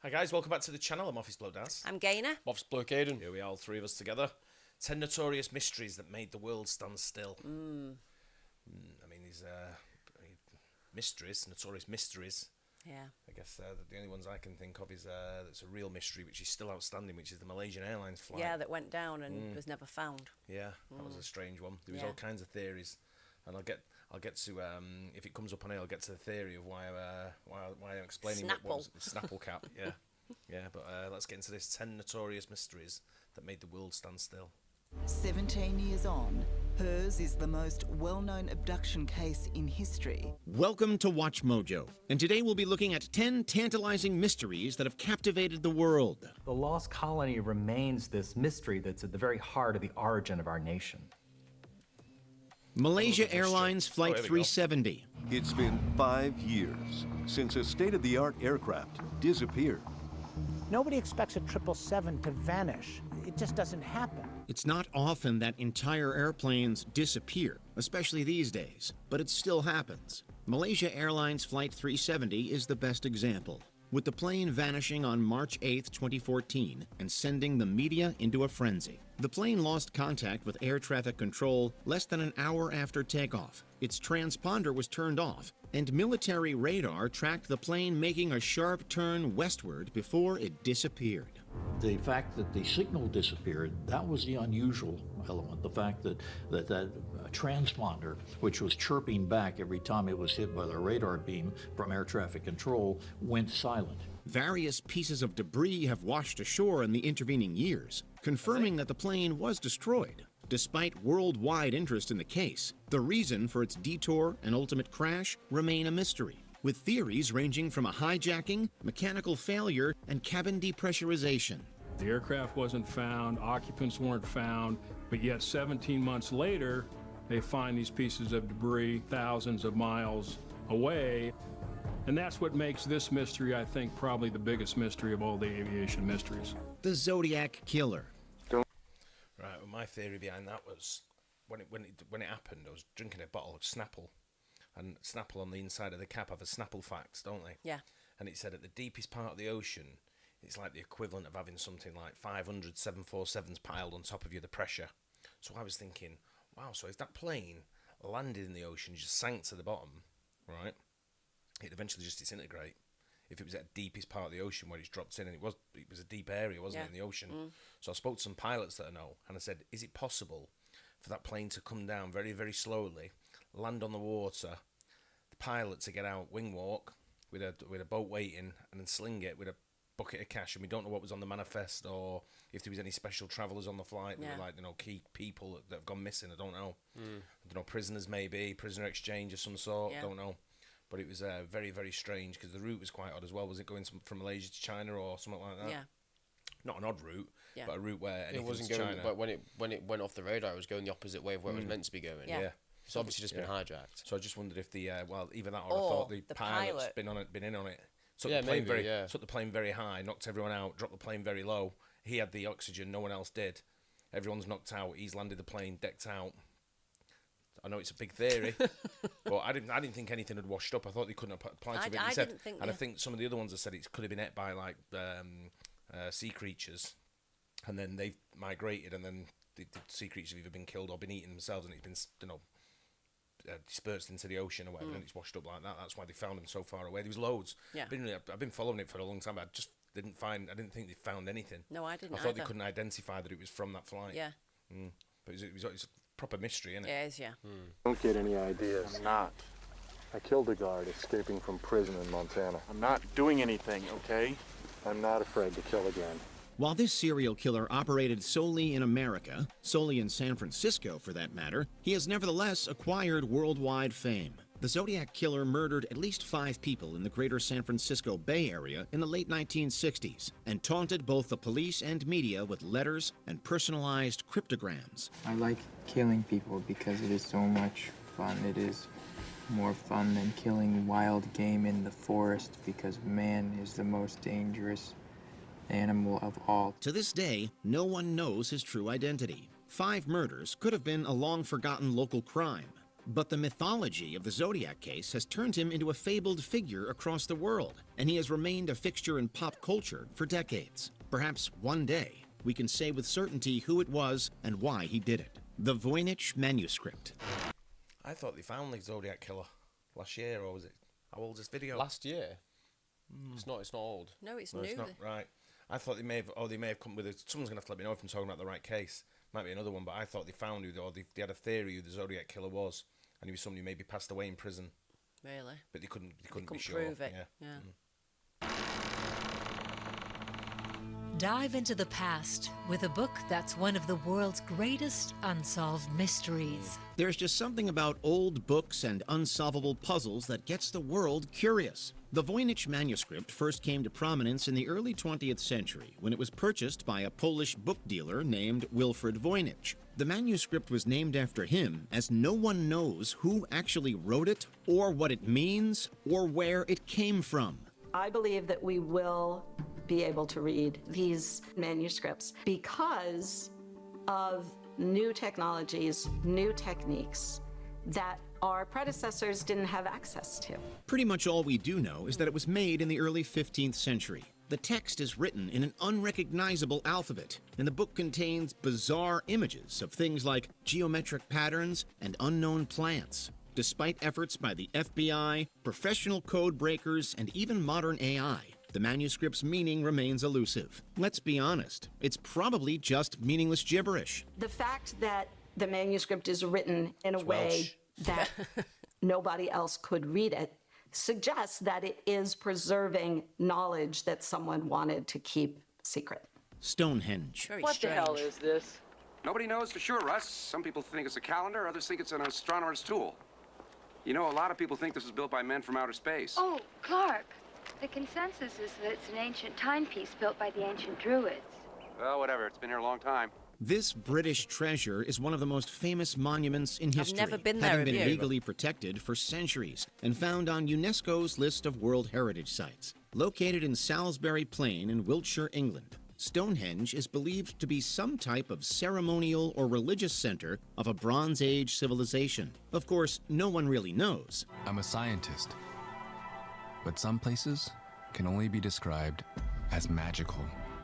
Hi guys, welcome back to the channel. I'm Office Bloke Daz. I'm Gaynor. Office Bloke Aidan. Here we are, all three of us together. 10 notorious mysteries that made the world stand still. I mean, these mysteries, notorious mysteries. Yeah. I guess the only ones I can think of is that's a real mystery, which is still outstanding, which is the Malaysian Airlines flight. Yeah, that went down and was never found. Yeah, that was a strange one. There was Yeah. all kinds of theories, and I'll get to if it comes up on here, I'll get to the theory of why I'm explaining what was Snapple cap. Yeah, yeah. But let's get into this 10 notorious mysteries that made the world stand still. 17 years on, hers is the most well-known abduction case in history. Welcome to Watch Mojo, and today we'll be looking at 10 tantalizing mysteries that have captivated the world. The lost colony remains this mystery that's at the very heart of the origin of our nation. Malaysia Airlines Flight 370. It's been 5 years since a state-of-the-art aircraft disappeared. Nobody expects a 777 to vanish. It just doesn't happen. It's not often that entire airplanes disappear, especially these days, but it still happens. Malaysia Airlines Flight 370 is the best example, with the plane vanishing on March 8, 2014, and sending the media into a frenzy. The plane lost contact with air traffic control less than an hour after takeoff. Its transponder was turned off, and military radar tracked the plane making a sharp turn westward before it disappeared. The fact that the signal disappeared, that was the unusual element. The fact that transponder, which was chirping back every time it was hit by the radar beam from air traffic control, went silent. Various pieces of debris have washed ashore in the intervening years, confirming that the plane was destroyed. Despite worldwide interest in the case, the reason for its detour and ultimate crash remain a mystery, with theories ranging from a hijacking, mechanical failure, and cabin depressurization. The aircraft wasn't found, occupants weren't found, but yet 17 months later, they find these pieces of debris thousands of miles away. And that's what makes this mystery, I think, probably the biggest mystery of all the aviation mysteries. The Zodiac Killer. Right, well, my theory behind that was when it happened, I was drinking a bottle of Snapple, and Snapple on the inside of the cap have a Snapple facts, don't they? Yeah. And it said at the deepest part of the ocean, it's like the equivalent of having something like 500 747s piled on top of you, the pressure. So I was thinking, wow, so if that plane landed in the ocean, just sank to the bottom, right, it'd eventually just disintegrate. If it was at the deepest part of the ocean where it's dropped in, and it was a deep area, wasn't it, in the ocean? So I spoke to some pilots that I know, and I said, is it possible for that plane to come down very, very slowly, land on the water, the pilot to get out, wing walk, with a boat waiting, and then sling it with a bucket of cash, and we don't know what was on the manifest, or if there was any special travellers on the flight that were like, key people that have gone missing, I don't know. I don't know, prisoners maybe, prisoner exchange of some sort, don't know. But it was very, very strange because the route was quite odd as well. Was it going from Malaysia to China or something like that? Yeah. Not an odd route, but a route where anything It wasn't to going, China. but when it went off the radar, it was going the opposite way of where it was meant to be going. Yeah. It's obviously just been hijacked. So I just wondered if the either that or I thought the pilot's been in on it. Took the plane very high, knocked everyone out, dropped the plane very low. He had the oxygen, no one else did. Everyone's knocked out. He's landed the plane, decked out. I know it's a big theory, but I didn't think anything had washed up. I thought they couldn't apply to it. I didn't think, I think some of the other ones have said it could have been ate by like sea creatures, and then they've migrated, and then the sea creatures have either been killed or been eaten themselves, and it's been dispersed into the ocean or whatever, and it's washed up like that. That's why they found them so far away. There was loads. Yeah. I've been following it for a long time. But I just didn't think they found anything. No, I didn't. I thought either. they couldn't identify that it was from that flight. Yeah. But it's a proper mystery, isn't it? It is, yeah. Don't get any ideas. I'm not. I killed a guard escaping from prison in Montana. I'm not doing anything, okay? I'm not afraid to kill again. While this serial killer operated solely in America, solely in San Francisco for that matter, he has nevertheless acquired worldwide fame. The Zodiac Killer murdered at least 5 people in the greater San Francisco Bay Area in the late 1960s and taunted both the police and media with letters and personalized cryptograms. I like killing people because it is so much fun. It is more fun than killing wild game in the forest because man is the most dangerous animal of all. To this day, no one knows his true identity. 5 murders could have been a long-forgotten local crime. But the mythology of the Zodiac case has turned him into a fabled figure across the world, and he has remained a fixture in pop culture for decades. Perhaps one day, we can say with certainty who it was and why he did it. The Voynich Manuscript. I thought they found the Zodiac Killer last year, or was it? How old is this video? Last year? It's not old. No, it's No, new. it's not, right. I thought they may have come with someone's going to have to let me know if I'm talking about the right case. Might be another one, but I thought they found they had a theory who the Zodiac Killer was, and he was somebody who maybe passed away in prison. Really? But they couldn't be sure. Prove it. Yeah. Dive into the past with a book that's one of the world's greatest unsolved mysteries. There's just something about old books and unsolvable puzzles that gets the world curious. The Voynich Manuscript first came to prominence in the early 20th century when it was purchased by a Polish book dealer named Wilfrid Voynich. The manuscript was named after him, as no one knows who actually wrote it, or what it means, or where it came from. I believe that we will be able to read these manuscripts because of new technologies, new techniques that our predecessors didn't have access to. Pretty much all we do know is that it was made in the early 15th century. The text is written in an unrecognizable alphabet, and the book contains bizarre images of things like geometric patterns and unknown plants. Despite efforts by the FBI, professional code breakers, and even modern AI, the manuscript's meaning remains elusive. Let's be honest, it's probably just meaningless gibberish. The fact that the manuscript is written in a way that nobody else could read it suggests that it is preserving knowledge that someone wanted to keep secret. Stonehenge. What the hell is this? Nobody knows for sure, Russ. Some people think it's a calendar, others think it's an astronomer's tool. You know, a lot of people think this was built by men from outer space. Oh, Clark. The consensus is that it's an ancient timepiece built by the ancient Druids. Well, whatever. It's been here a long time. This British treasure is one of the most famous monuments in history, never been there, having been have you? legally protected for centuries and found on UNESCO's list of World Heritage Sites. Located in Salisbury Plain in Wiltshire, England, Stonehenge is believed to be some type of ceremonial or religious center of a Bronze Age civilization. Of course, no one really knows. I'm a scientist, but some places can only be described as magical.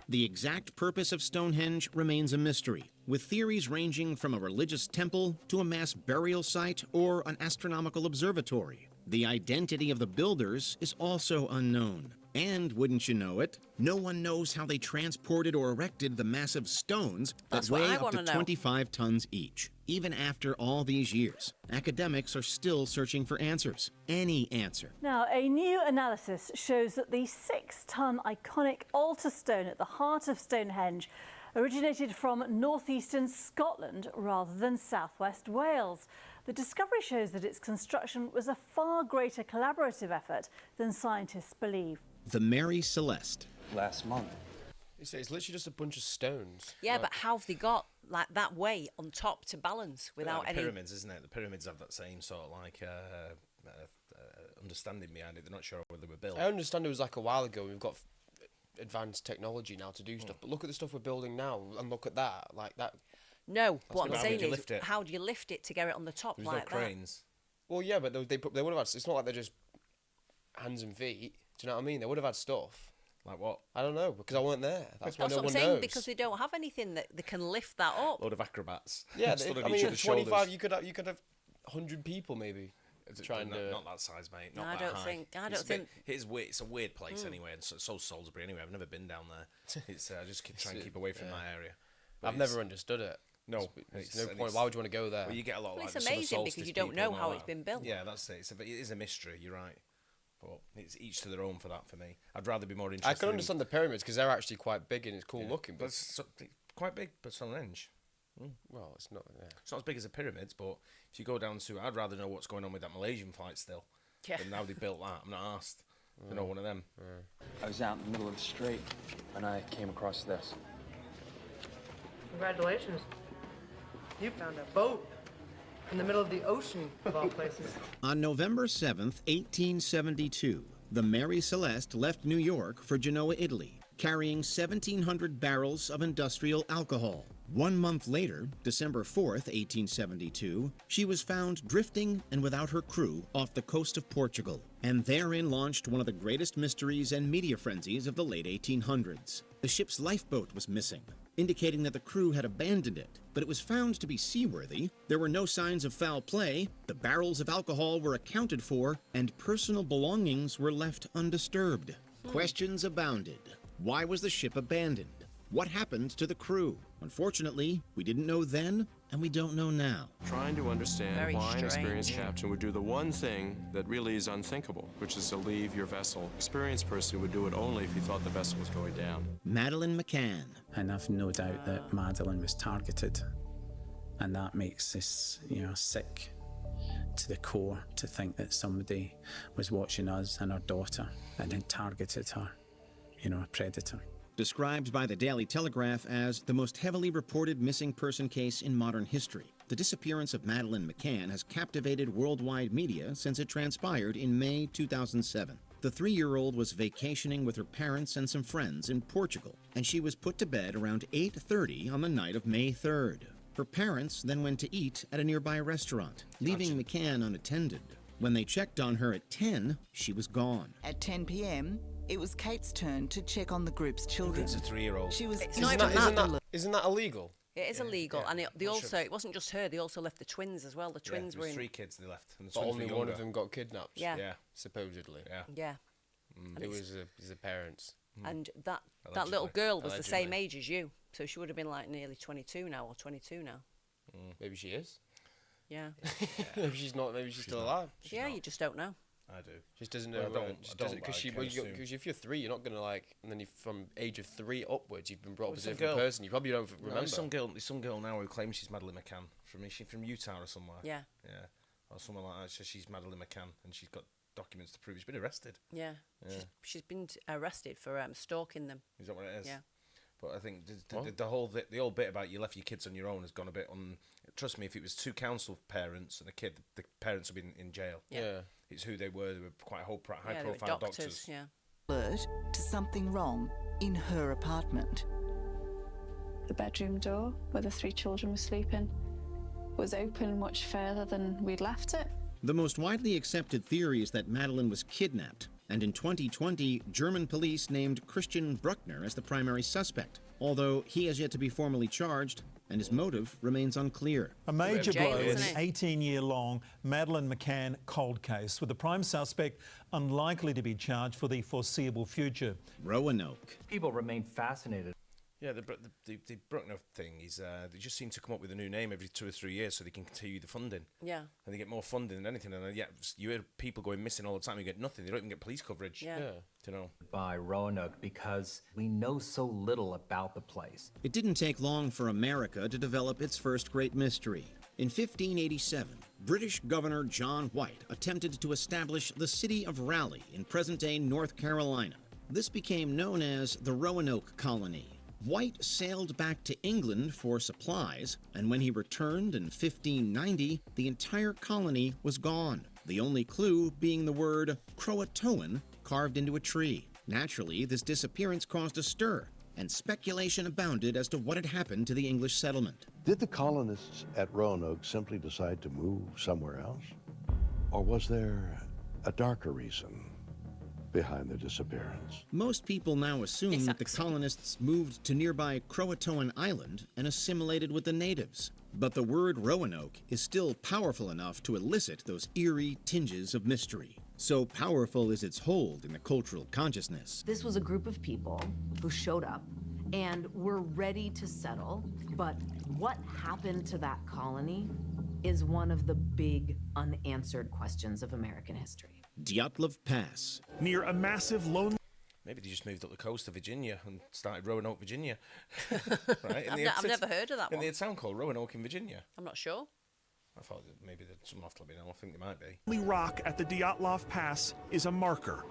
The exact purpose of Stonehenge remains a mystery, with theories ranging from a religious temple to a mass burial site or an astronomical observatory. The identity of the builders is also unknown. And wouldn't you know it, no one knows how they transported or erected the massive stones that That's what weigh I up to wanna know. 25 tons each. Even after all these years, academics are still searching for answers. Any answer. Now, a new analysis shows that the 6-ton iconic altar stone at the heart of Stonehenge originated from northeastern Scotland rather than southwest Wales. The discovery shows that its construction was a far greater collaborative effort than scientists believe. The Mary Celeste. Last month. It's literally just a bunch of stones. Yeah, but how have they got like that weight on top to balance without Like any... the pyramids, isn't it? The pyramids have that same sort of like understanding behind it. They're not sure whether they were built. I understand it was like a while ago. We've got advanced technology now to do stuff, but look at the stuff we're building now, and look at that, like that. No, what I'm saying is, lift it. how do you lift it to get it on the top There's like no cranes. Well, yeah, but they would have had. It's not like they're just hands and feet. Do you know what I mean? They would have had stuff. Like what? I don't know, because I weren't there. That's why That's no what I'm one saying, knows. because they don't have anything that they can lift that up. Load of acrobats. Yeah, Stood on I each mean, other's 25. shoulders. You could have 100 people maybe. Trying to not that size, mate. Not I that don't high. think- I It's don't think- It's a weird place anyway, and so Salisbury anyway. I've never been down there. It's I just try and keep away from that area. But I've never understood it. No, There's no point. Why would you want to go there? Well, you get a lot of Well, like it's the summer amazing because solstice you don't know people and how all it's that. been built. Yeah, that's it. It is a mystery. You're right. But it's each to their own for that. For me, I'd rather be more interested. I can understand the pyramids because they're actually quite big and it's cool looking. But It's quite big, but Stonehenge. Well, it's not. Yeah. It's not as big as the pyramids, but if you go down to, I'd rather know what's going on with that Malaysian flight still. Yeah. And now they built that. I'm not asked to know one of them. I was out in the middle of the strait when I came across this. Congratulations. You found a boat in the middle of the ocean, of all places. On November 7th, 1872, the Mary Celeste left New York for Genoa, Italy, carrying 1,700 barrels of industrial alcohol. 1 month later, December 4th, 1872, she was found drifting and without her crew off the coast of Portugal, and therein launched one of the greatest mysteries and media frenzies of the late 1800s. The ship's lifeboat was missing, indicating that the crew had abandoned it, but it was found to be seaworthy, there were no signs of foul play, the barrels of alcohol were accounted for, and personal belongings were left undisturbed. Questions abounded. Why was the ship abandoned? What happened to the crew? Unfortunately, we didn't know then, and we don't know now. Trying to understand Very why an experienced strange. captain would do the one thing that really is unthinkable, which is to leave your vessel. Experienced person would do it only if he thought the vessel was going down. Madeleine McCann. And I've no doubt that Madeleine was targeted, and that makes us, sick to the core to think that somebody was watching us and our daughter and had targeted her, a predator. Described by the Daily Telegraph as the most heavily reported missing person case in modern history, the disappearance of Madeleine McCann has captivated worldwide media since it transpired in May 2007. The 3-year-old was vacationing with her parents and some friends in Portugal, and she was put to bed around 8:30 on the night of May 3rd. Her parents then went to eat at a nearby restaurant, leaving McCann unattended. When they checked on her at 10, she was gone. At 10 p.m., it was Kate's turn to check on the group's children. It's a 3-year-old. She was not even Isn't that illegal? It is illegal, and it wasn't just her. They also left the twins as well. The twins were in. 3 kids they left, and the But twins only were one younger. of them got kidnapped. Yeah. Supposedly. Yeah. Yeah. It was the parents. And that little girl was the same Allegedly. age as you, so she would have been like nearly 22 now, or 22 now. Maybe she is. Yeah. Maybe she's not. Maybe she's still alive. Yeah, you just don't know. I do. Just doesn't know. Well, I don't, Because if you're 3, you're not gonna and then from age of 3 upwards, you've been brought up as a some different girl- person. You probably don't remember. There's some girl now who claims she's Madeleine McCann. Is she from Utah or somewhere? Yeah. Yeah. Or somewhere like that. So she's Madeleine McCann, and she's got documents to prove she's been arrested. Yeah. She's been arrested for stalking them. Is that what it is? Yeah. But I think the whole bit about you left your kids on your own has gone a bit on. Trust me, if it was 2 council parents and a kid, the parents would be in jail. Yeah. It's who they were. They were quite They were high-profile doctors. Yeah. alert to something wrong in her apartment. The bedroom door where the 3 children were sleeping was open much further than we'd left it. The most widely accepted theory is that Madeleine was kidnapped, and in 2020, German police named Christian Bruckner as the primary suspect, although he has yet to be formally charged, and his motive remains unclear. A major blow in the 18-year-long Madeleine McCann cold case, with the prime suspect unlikely to be charged for the foreseeable future. Roanoke. People remain fascinated. Yeah, the Bruckner thing is they just seem to come up with a new name every 2 or 3 years so they can continue the funding. Yeah. And they get more funding than anything. And you hear people going missing all the time. You get nothing. They don't even get police coverage. Yeah. You know. By Roanoke because we know so little about the place. It didn't take long for America to develop its first great mystery. In 1587, British Governor John White attempted to establish the city of Raleigh in present-day North Carolina. This became known as the Roanoke Colony. White sailed back to England for supplies, and when he returned in 1590, the entire colony was gone, the only clue being the word Croatoan carved into a tree. Naturally, this disappearance caused a stir, and speculation abounded as to what had happened to the English settlement. Did the colonists at Roanoke simply decide to move somewhere else? Or was there a darker reason behind the disappearance? Most people now assume that the colonists moved to nearby Croatoan Island and assimilated with the natives. But the word Roanoke is still powerful enough to elicit those eerie tinges of mystery. So powerful is its hold in the cultural consciousness. This was a group of people who showed up and were ready to settle, but what happened to that colony is one of the big unanswered questions of American history. Dyatlov Pass. Near a massive lone... Maybe they just moved up the coast of Virginia and started Roanoke, Virginia. Right? I've never heard of that one. And they had a town called Roanoke in Virginia. I'm not sure. I thought that maybe there's some off to let me know. I think they might be. The rock at the Dyatlov Pass is a marker,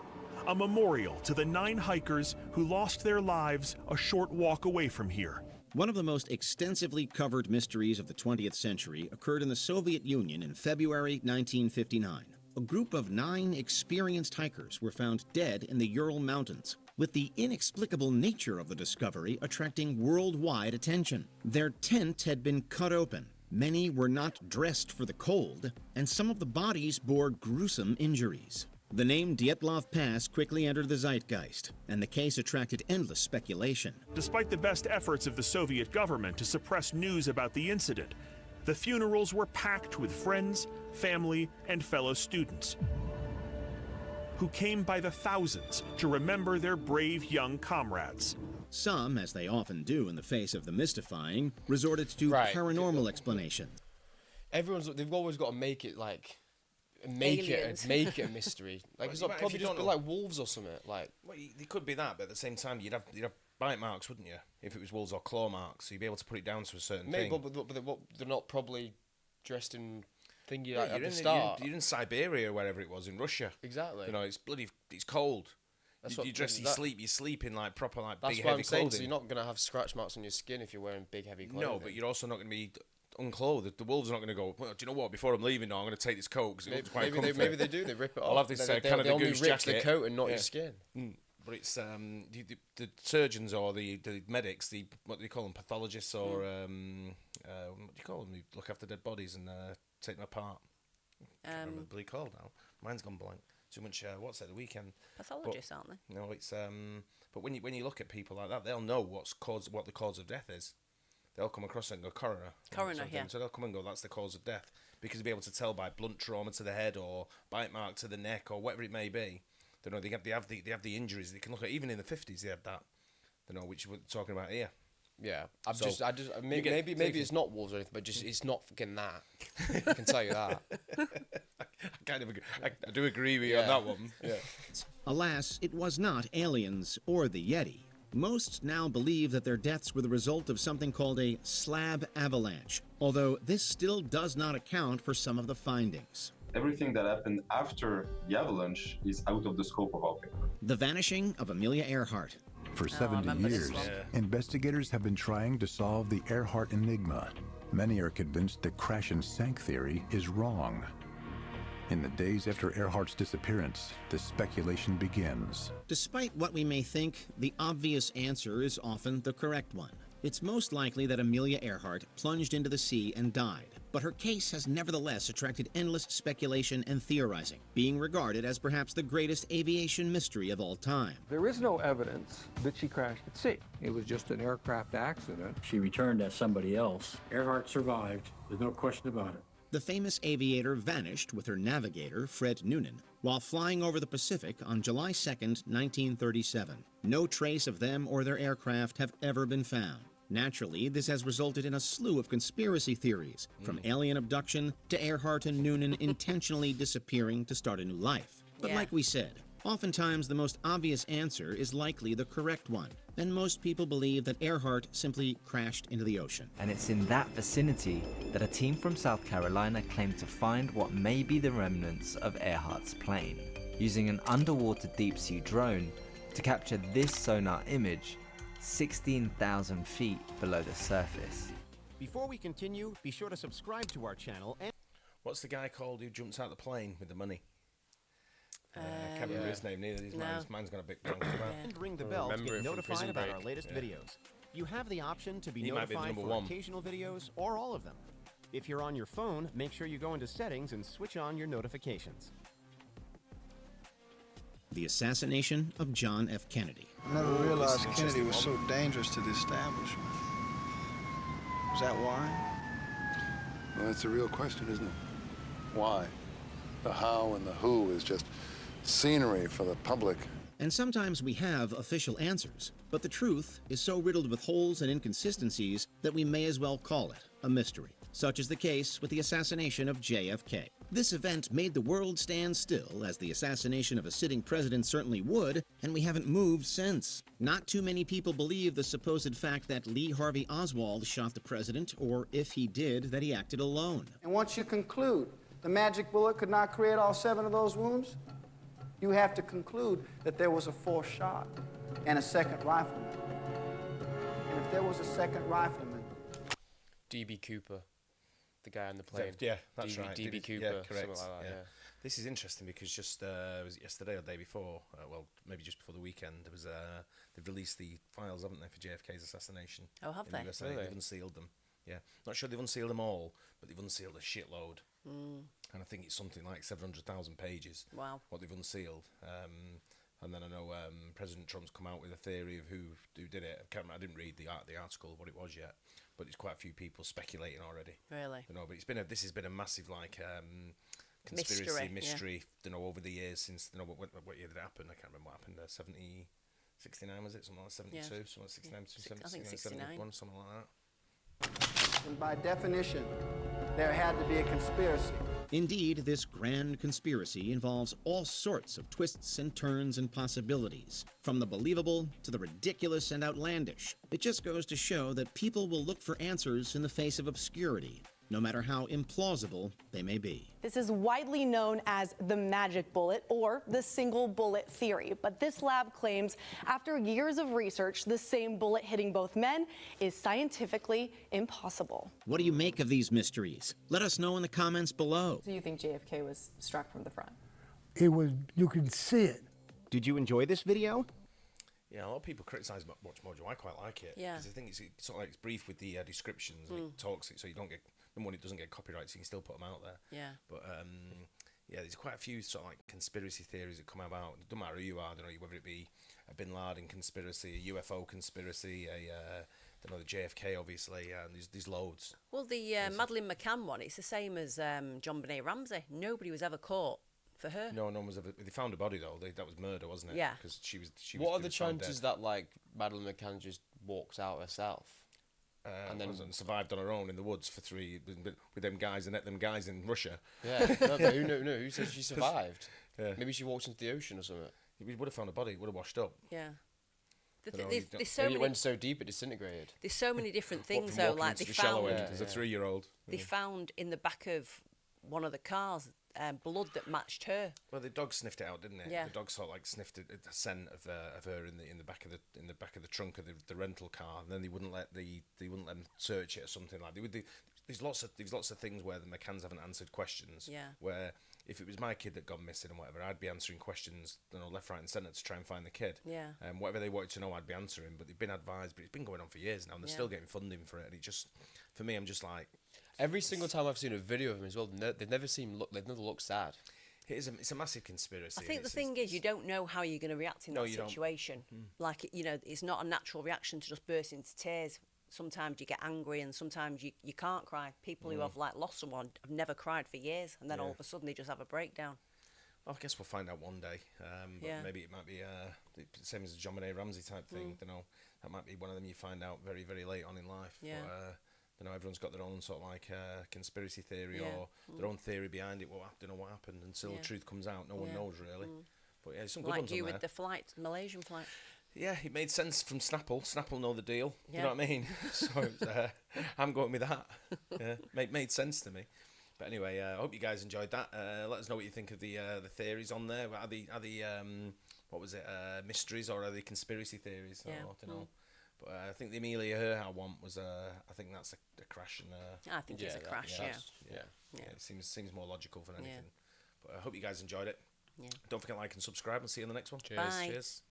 a memorial to the 9 hikers who lost their lives a short walk away from here. One of the most extensively covered mysteries of the 20th century occurred in the Soviet Union in February 1959. A group of 9 experienced hikers were found dead in the Ural Mountains, with the inexplicable nature of the discovery attracting worldwide attention. Their tent had been cut open. Many were not dressed for the cold, and some of the bodies bore gruesome injuries. The name Dyatlov Pass quickly entered the zeitgeist, and the case attracted endless speculation. Despite the best efforts of the Soviet government to suppress news about the incident, the funerals were packed with friends, family, and fellow students who came by the thousands to remember their brave young comrades. Some, as they often do in the face of the mystifying, resorted to paranormal explanations. They've always got to make it like make it a mystery. Like it's Well, probably just like wolves or something. Like well, they could be that, but at the same time, you'd have bite marks, wouldn't you? If it was wolves or claw marks, so you'd be able to put it down to a certain thing. But they're not probably dressed in thingy Yeah, at the start. you're in Siberia, wherever it was, in Russia. Exactly. You know, it's cold. That's You dress, you sleep in like proper like That's big what heavy I'm saying. clothing. So you're not gonna have scratch marks on your skin if you're wearing big heavy clothing. No, but you're also not going to be unclothed. The wolves are not going to go, well, do you know what, before I'm leaving now, I'm going to take this coat because it looks quite comfy. Maybe they do. They rip it off. I'll have this they Canada only Goose rip jacket. the coat and not your skin. But it's the surgeons or the medics, what do you call them, pathologists or what do you call them? They look after dead bodies and take them apart. I can't remember what they're called now. Mine's gone blank. Too much. What's it? The weekend. Pathologists, aren't they? No, it's But when you look at people like that, they'll know what the cause of death is. They'll come across it and go coroner. Coroner, yeah. So they'll come and go, that's the cause of death, because they'll be able to tell by blunt trauma to the head or bite mark to the neck or whatever it may be. They know they have the injuries. They can look at, even in the 50s they had that. They know, which we're talking about here. Yeah, maybe it's not wolves or anything, but just it's not fucking that. I can tell you that. I do agree with you on that one. Yeah. Alas, it was not aliens or the Yeti. Most now believe that their deaths were the result of something called a slab avalanche, although this still does not account for some of the findings. Everything that happened after the avalanche is out of the scope of our paper. The vanishing of Amelia Earhart. For 70 years, investigators have been trying to solve the Earhart enigma. Many are convinced the crash and sank theory is wrong. In the days after Earhart's disappearance, the speculation begins. Despite what we may think, the obvious answer is often the correct one. It's most likely that Amelia Earhart plunged into the sea and died, but her case has nevertheless attracted endless speculation and theorizing, being regarded as perhaps the greatest aviation mystery of all time. There is no evidence that she crashed at sea. It was just an aircraft accident. She returned as somebody else. Earhart survived. There's no question about it. The famous aviator vanished with her navigator, Fred Noonan, while flying over the Pacific on July 2nd, 1937. No trace of them or their aircraft have ever been found. Naturally, this has resulted in a slew of conspiracy theories, from alien abduction to Earhart and Noonan intentionally disappearing to start a new life. But like we said, oftentimes the most obvious answer is likely the correct one, and most people believe that Earhart simply crashed into the ocean. And it's in that vicinity that a team from South Carolina claimed to find what may be the remnants of Earhart's plane, using an underwater deep-sea drone to capture this sonar image 16,000 feet below the surface. Before we continue, be sure to subscribe to our channel and... What's the guy called who jumps out the plane with the money? Can't remember his name neither. Mine's got a big blank. And ring the bell to get notified about our latest videos. You have the option to be notified for occasional videos or all of them. If you're on your phone, make sure you go into settings and switch on your notifications. The assassination of John F. Kennedy. I never realized Kennedy was so dangerous to the establishment. Is that why? Well, that's a real question, isn't it? Why? The how and the who is just scenery for the public. And sometimes we have official answers, but the truth is so riddled with holes and inconsistencies that we may as well call it a mystery. Such is the case with the assassination of JFK. This event made the world stand still, as the assassination of a sitting president certainly would, and we haven't moved since. Not too many people believe the supposed fact that Lee Harvey Oswald shot the president, or if he did, that he acted alone. And once you conclude the magic bullet could not create all 7 of those wounds, you have to conclude that there was a 4th shot and a second rifleman. And if there was a second rifleman... D.B. Cooper, the guy on the plane. Yeah, that's right. D.B. Cooper, yeah, correct. Something like that, This is interesting because just it was yesterday or the day before, well, maybe just before the weekend, there was they've released the files, haven't they, for JFK's assassination? Oh, have in they? The USA. Really? They've unsealed them. Yeah, not sure they've unsealed them all, but they've unsealed a shitload. And I think it's something like 700,000 pages. Wow. What they've unsealed. And then I know President Trump's come out with a theory of who did it. I didn't read the article of what it was yet, but there's quite a few people speculating already. Really? You know, but this has been a massive conspiracy mystery. You know, over the years since what year did it happen? I can't remember what happened. 69 was it? Something like 72, something like 69, I think 69. 71, something like that. And by definition, there had to be a conspiracy. Indeed, this grand conspiracy involves all sorts of twists and turns and possibilities, from the believable to the ridiculous and outlandish. It just goes to show that people will look for answers in the face of obscurity, no matter how implausible they may be. This is widely known as the magic bullet or the single bullet theory. But this lab claims after years of research, the same bullet hitting both men is scientifically impossible. What do you make of these mysteries? Let us know in the comments below. So you think JFK was struck from the front? It was, you can see it. Did you enjoy this video? Yeah, a lot of people criticise Watch Mojo. I quite like it. Yeah. Because I think it's sort of like it's brief with the descriptions and it talks it so you don't get. Number one, it doesn't get copyright, so you can still put them out there. Yeah. But yeah, there's quite a few sort of like conspiracy theories that come about. It doesn't matter who you are. I don't know whether it be a Bin Laden conspiracy, a UFO conspiracy, the JFK obviously, and there's loads. Well, the Madeleine McCann one, it's the same as John Benet Ramsey. Nobody was ever caught for her. No one was ever. They found a body though. That was murder, wasn't it? Yeah. Because she was. What are the chances that like Madeleine McCann just walks out herself? And then survived on her own in the woods for 3 with them guys and them guys in Russia. Yeah, no, but who says she survived? Yeah. Maybe she walked into the ocean or something. We would have found a body. Would have washed up. Yeah. There's so many, it went so deep it disintegrated. There's so many different things though. Like they found. As a 3-year-old. They found in the back of one of the cars blood that matched her. Well, the dog sniffed it out, didn't it? Yeah. The dog sort of like sniffed the scent of her in the back of the trunk of the rental car, and then they wouldn't let them search it or something like. There's lots of things where the McCanns haven't answered questions. Yeah. Where if it was my kid that gone missing and whatever, I'd be answering questions, left, right, and centre to try and find the kid. Yeah. Whatever they wanted to know, I'd be answering. But they've been advised, but it's been going on for years now, and they're still getting funding for it. And it just, for me, I'm just like. Every single time I've seen a video of him as well, they've never looked sad. It's a massive conspiracy. I think the thing is, you don't know how you're going to react in that situation. Like, it's not a natural reaction to just burst into tears. Sometimes you get angry and sometimes you can't cry. People who have like lost someone have never cried for years, and then all of a sudden they just have a breakdown. Well, I guess we'll find out one day. But maybe it might be the same as a John Benet Ramsey type thing. That might be one of them you find out very, very late on in life. Yeah. But, everyone's got their own sort of like conspiracy theory or their own theory behind it. What happened until the truth comes out. No one knows really. But yeah, some good ones on there. Like you with the flight, Malaysian flight. Yeah, it made sense from Snapple. Snapple know the deal. Yeah. You know what I mean? So I'm going with that. Yeah, made sense to me. But anyway, I hope you guys enjoyed that. Let us know what you think of the theories on there. Are the what was it? Mysteries or are they conspiracy theories? Yeah. I don't know. But I think the Amelia Earhart one was. I think that's a crash. And I think it's a crash. Yeah. It seems more logical than anything. But I hope you guys enjoyed it. Yeah. Don't forget to like and subscribe, and see you in the next one. Cheers. Bye. Cheers.